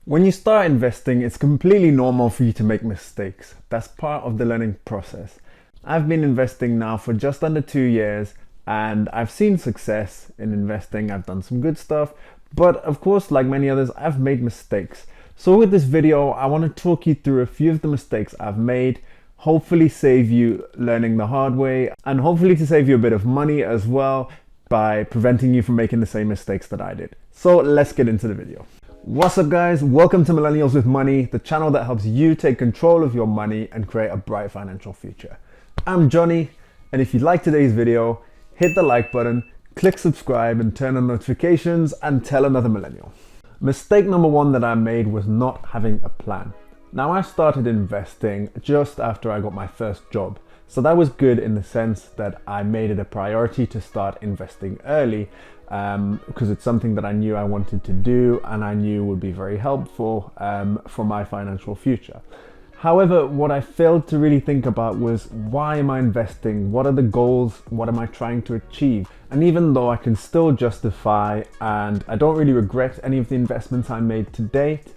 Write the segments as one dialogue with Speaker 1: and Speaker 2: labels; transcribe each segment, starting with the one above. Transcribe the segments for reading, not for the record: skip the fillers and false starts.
Speaker 1: When you start investing, it's completely normal for you to make mistakes. That's part of the learning process. I've been investing now for just under 2 years and I've seen success in investing. I've done some good stuff, but of course, like many others, I've made mistakes. So with this video, I want to talk you through a few of the mistakes I've made, hopefully save you learning the hard way, and hopefully to save you a bit of money as well by preventing you from making the same mistakes that I did. So let's get into the video. What's up guys, welcome to Millennials with Money, the channel that helps you take control of your money and create a bright financial future. I'm Johnny, and if you like today's video, hit the like button, click subscribe and turn on notifications and tell another millennial. Mistake number one that I made was not having a plan. Now I started investing just after I got my first job. So that was good in the sense that I made it a priority to start investing early because it's something that I knew I wanted to do and I knew would be very helpful for my financial future. However, what I failed to really think about was, why am I investing? What are the goals? What am I trying to achieve? And even though I can still justify and I don't really regret any of the investments I made to date,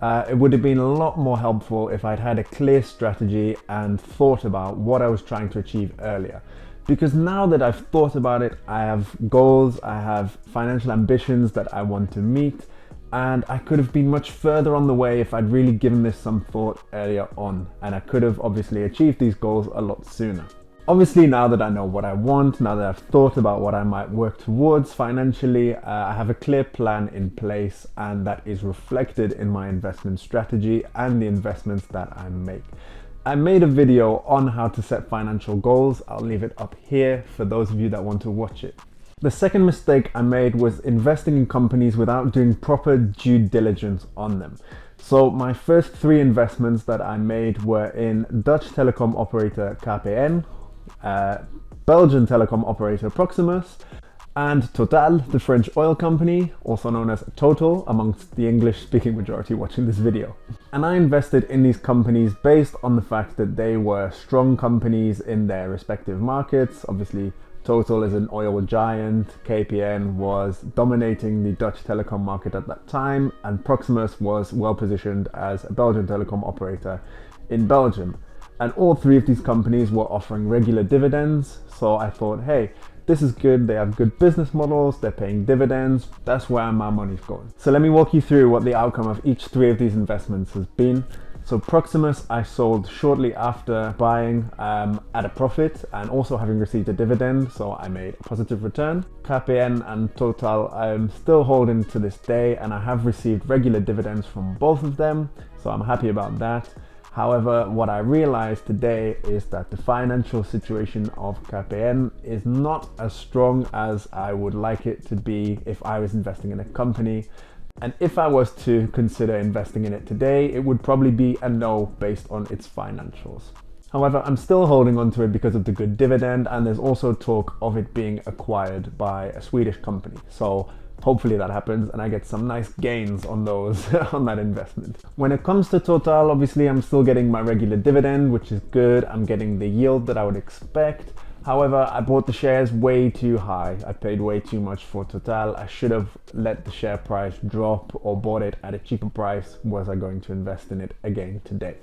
Speaker 1: it would have been a lot more helpful if I'd had a clear strategy and thought about what I was trying to achieve earlier. Because now that I've thought about it, I have goals, I have financial ambitions that I want to meet, and I could have been much further on the way if I'd really given this some thought earlier on, and I could have obviously achieved these goals a lot sooner. Obviously, now that I know what I want, now that I've thought about what I might work towards financially, I have a clear plan in place, and that is reflected in my investment strategy and the investments that I make. I made a video on how to set financial goals. I'll leave it up here for those of you that want to watch it. The second mistake I made was investing in companies without doing proper due diligence on them. So my first three investments that I made were in Dutch telecom operator KPN, Belgian telecom operator Proximus, and Total, the French oil company, also known as Total amongst the English-speaking majority watching this video. And I invested in these companies based on the fact that they were strong companies in their respective markets. Obviously, Total is an oil giant, KPN was dominating the Dutch telecom market at that time, and Proximus was well positioned as a Belgian telecom operator in Belgium. And all three of these companies were offering regular dividends, so I thought, hey, this is good, they have good business models, they're paying dividends, that's where my money's going. So let me walk you through what the outcome of each three of these investments has been. So Proximus I sold shortly after buying at a profit and also having received a dividend, so I made a positive return. KPN and Total I'm still holding to this day, and I have received regular dividends from both of them, so I'm happy about that. However, what I realized today is that the financial situation of KPN is not as strong as I would like it to be if I was investing in a company. And if I was to consider investing in it today, it would probably be a no based on its financials. However, I'm still holding on to it because of the good dividend, and there's also talk of it being acquired by a Swedish company. So hopefully that happens and I get some nice gains on those on that investment. When it comes to Total, obviously I'm still getting my regular dividend, which is good. I'm getting the yield that I would expect. However, I bought the shares way too high. I paid way too much for Total. I should have let the share price drop or bought it at a cheaper price. Was I going to invest in it again today?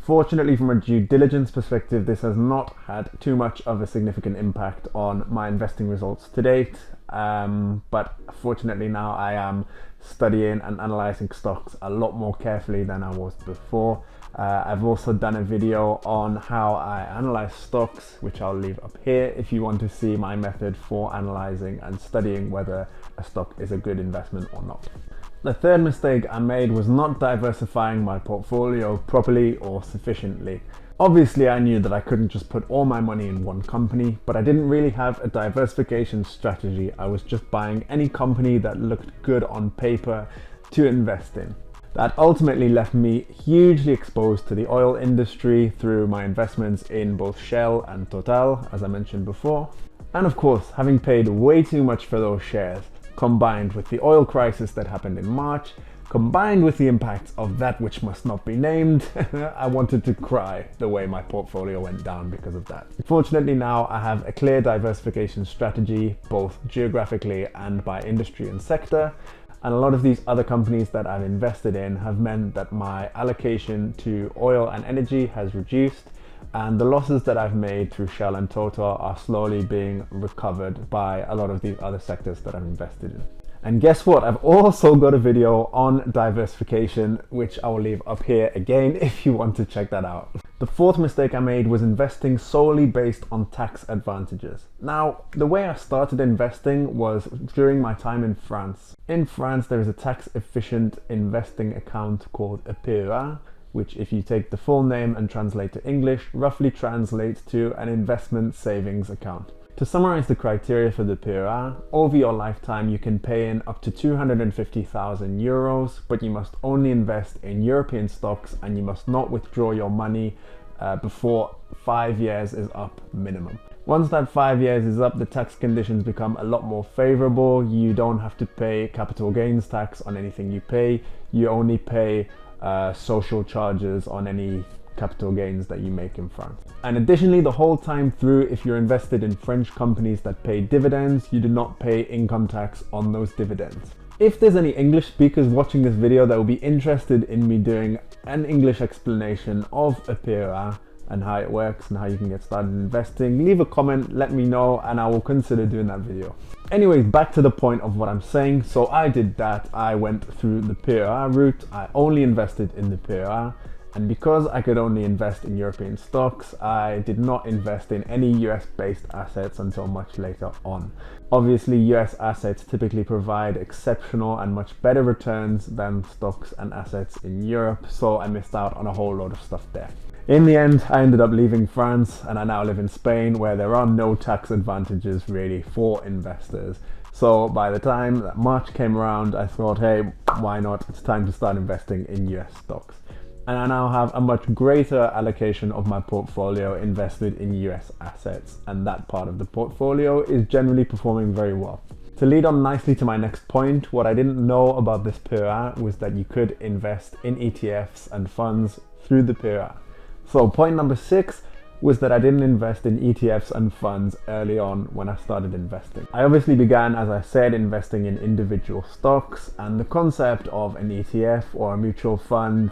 Speaker 1: Fortunately, from a due diligence perspective, this has not had too much of a significant impact on my investing results to date. But fortunately now I am studying and analyzing stocks a lot more carefully than I was before. I've also done a video on how I analyze stocks, which I'll leave up here if you want to see my method for analyzing and studying whether a stock is a good investment or not. The third mistake I made was not diversifying my portfolio properly or sufficiently. Obviously, I knew that I couldn't just put all my money in one company, but I didn't really have a diversification strategy. I was just buying any company that looked good on paper to invest in. That ultimately left me hugely exposed to the oil industry through my investments in both Shell and Total, as I mentioned before. And of course, having paid way too much for those shares, combined with the oil crisis that happened in March, combined with the impacts of that which must not be named, I wanted to cry the way my portfolio went down because of that. Fortunately now I have a clear diversification strategy, both geographically and by industry and sector, And a lot of these other companies that I've invested in have meant that my allocation to oil and energy has reduced, and the losses that I've made through Shell and Total are slowly being recovered by a lot of these other sectors that I've invested in. And guess what? I've also got a video on diversification, which I will leave up here again if you want to check that out. The fourth mistake I made was investing solely based on tax advantages. Now, the way I started investing was during my time in France. In France, there is a tax efficient investing account called a PEA, which, if you take the full name and translate to English, roughly translates to an investment savings account. To summarize the criteria for the PEA, over your lifetime you can pay in up to 250,000 euros, but you must only invest in European stocks and you must not withdraw your money before 5 years is up minimum. Once that 5 years is up, the tax conditions become a lot more favorable. You don't have to pay capital gains tax on anything you pay. You only pay social charges on any capital gains that you make in France. And additionally, the whole time through, if you're invested in French companies that pay dividends, you do not pay income tax on those dividends. If there's any English speakers watching this video that will be interested in me doing an English explanation of a PEA and how it works and how you can get started investing, leave a comment, let me know, and I will consider doing that video. Anyways, back to the point of what I'm saying. So I did that. I went through the PEA route. I only invested in the PEA. And because I could only invest in European stocks, I did not invest in any US-based assets until much later on. Obviously, US assets typically provide exceptional and much better returns than stocks and assets in Europe, so I missed out on a whole lot of stuff there. In the end, I ended up leaving France and I now live in Spain, where there are no tax advantages really for investors. So by the time that March came around, I thought, hey, why not? It's time to start investing in US stocks. And I now have a much greater allocation of my portfolio invested in US assets, and that part of the portfolio is generally performing very well. To lead on nicely to my next point, what I didn't know about this PEA was that you could invest in ETFs and funds through the PEA. So point number 6 was that I didn't invest in ETFs and funds early on when I started investing. I obviously began, as I said, investing in individual stocks, and the concept of an ETF or a mutual fund,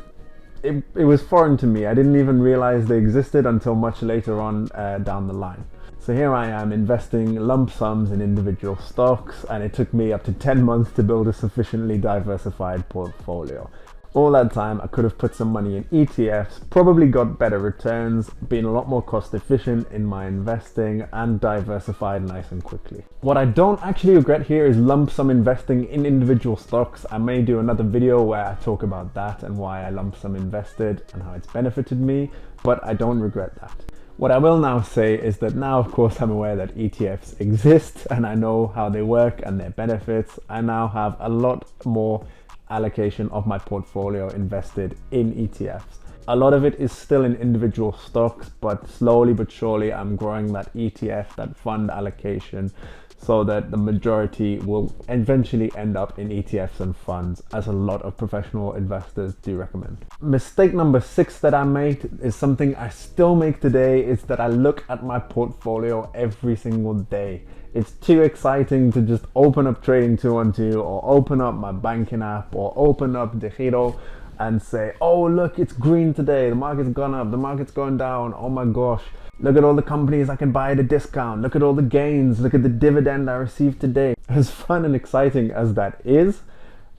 Speaker 1: it was foreign to me. I didn't even realize they existed until much later on down the line. So here I am investing lump sums in individual stocks, and it took me up to 10 months to build a sufficiently diversified portfolio. All that time I could have put some money in ETFs, probably got better returns, been a lot more cost efficient in my investing, and diversified nice and quickly. What I don't actually regret here is lump sum investing in individual stocks. I may do another video where I talk about that and why I lump sum invested and how it's benefited me, but I don't regret that. What I will now say is that now, of course, I'm aware that ETFs exist and I know how they work and their benefits. I now have a lot more allocation of my portfolio invested in ETFs. A lot of it is still in individual stocks, but slowly but surely I'm growing that ETF, that fund allocation, so that the majority will eventually end up in ETFs and funds, as a lot of professional investors do recommend. Mistake number 6 that I made is something I still make today, is that I look at my portfolio every single day. It's too exciting to just open up Trading 212 or open up my banking app or open up the Giro and say, oh look, it's green today, the market's gone up, the market's going down, oh my gosh, look at all the companies I can buy at a discount, look at all the gains, look at the dividend I received today. As fun and exciting as that is,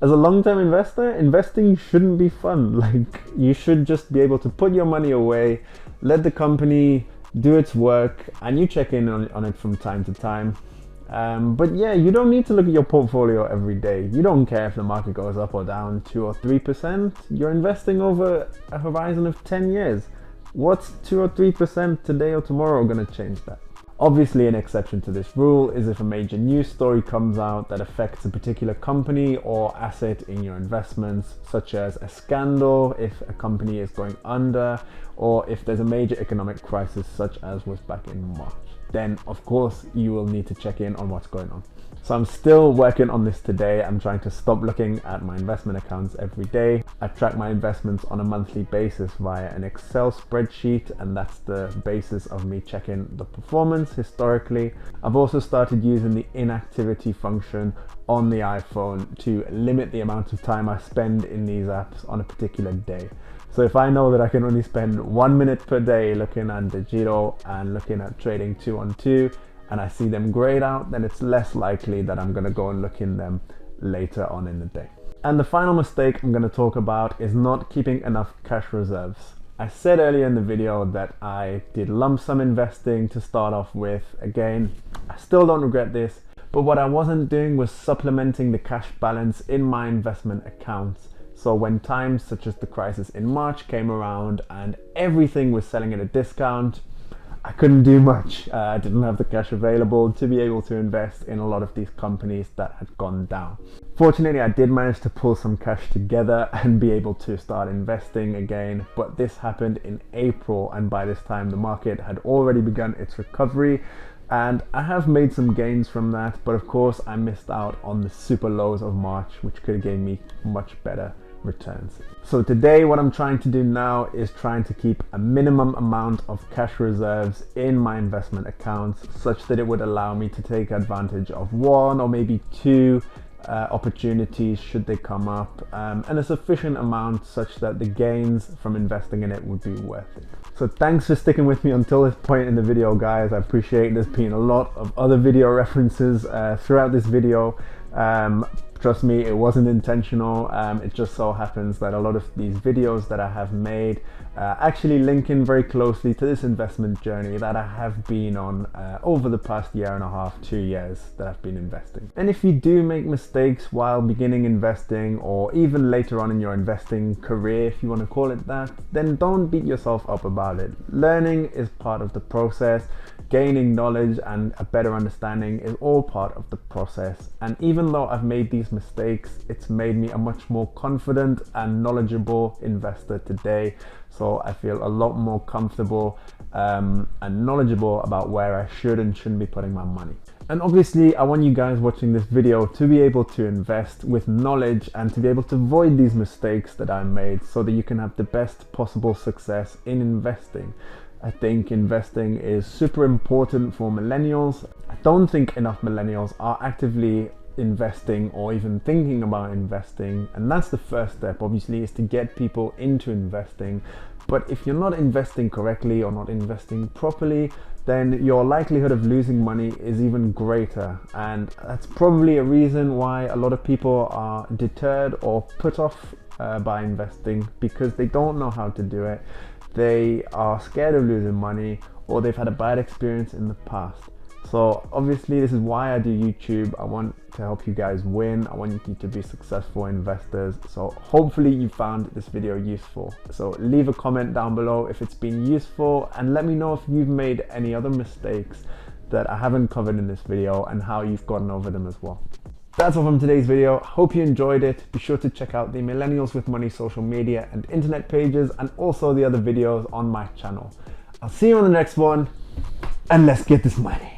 Speaker 1: as a long-term investor, investing shouldn't be fun. Like, you should just be able to put your money away, let the company do its work, and you check in on it from time to time. But yeah, you don't need to look at your portfolio every day. You don't care if the market goes up or down 2 or 3%. You're investing over a horizon of 10 years. What's 2 or 3% today or tomorrow going to change that? Obviously, an exception to this rule is if a major news story comes out that affects a particular company or asset in your investments, such as a scandal, if a company is going under, or if there's a major economic crisis such as was back in March. Then of course you will need to check in on what's going on. So I'm still working on this today. I'm trying to stop looking at my investment accounts every day. I track my investments on a monthly basis via an Excel spreadsheet, and that's the basis of me checking the performance historically. I've also started using the inactivity function on the iPhone to limit the amount of time I spend in these apps on a particular day. So if I know that I can only spend 1 minute per day looking at Digito and looking at trading 2-on-2, and I see them grayed out, then it's less likely that I'm going to go and look in them later on in the day. And the final mistake I'm going to talk about is not keeping enough cash reserves. I said earlier in the video that I did lump sum investing to start off with. Again, I still don't regret this, but what I wasn't doing was supplementing the cash balance in my investment accounts. So when times such as the crisis in March came around and everything was selling at a discount, I couldn't do much. I didn't have the cash available to be able to invest in a lot of these companies that had gone down. Fortunately, I did manage to pull some cash together and be able to start investing again, but this happened in April, and by this time the market had already begun its recovery, and I have made some gains from that, but of course I missed out on the super lows of March, which could have given me much better returns. So today what I'm trying to do now is trying to keep a minimum amount of cash reserves in my investment accounts such that it would allow me to take advantage of one or maybe two opportunities should they come up, and a sufficient amount such that the gains from investing in it would be worth it. So thanks for sticking with me until this point in the video, guys. I appreciate there's been a lot of other video references throughout this video. Trust me, it wasn't intentional. It just so happens that a lot of these videos that I have made actually link in very closely to this investment journey that I have been on over the past 1.5 to 2 years that I've been investing. And if you do make mistakes while beginning investing, or even later on in your investing career, if you want to call it that, then don't beat yourself up about it. Learning is part of the process. Gaining knowledge and a better understanding is all part of the process. And even though I've made these mistakes, it's made me a much more confident and knowledgeable investor today. So I feel a lot more comfortable and knowledgeable about where I should and shouldn't be putting my money. And obviously I want you guys watching this video to be able to invest with knowledge and to be able to avoid these mistakes that I made so that you can have the best possible success in investing. I think investing is super important for millennials. I don't think enough millennials are actively investing or even thinking about investing, and that's the first step, obviously, is to get people into investing. But if you're not investing correctly or not investing properly, then your likelihood of losing money is even greater, and that's probably a reason why a lot of people are deterred or put off by investing, because they don't know how to do it. They are scared of losing money, or they've had a bad experience in the past. So obviously this is why I do YouTube. I want to help you guys win. I want you to be successful investors. So hopefully you found this video useful. So leave a comment down below if it's been useful, and let me know if you've made any other mistakes that I haven't covered in this video and how you've gotten over them as well. That's all from today's video. Hope you enjoyed it. Be sure to check out the Millennials with Money social media and internet pages, and also the other videos on my channel. I'll see you on the next one, and let's get this money.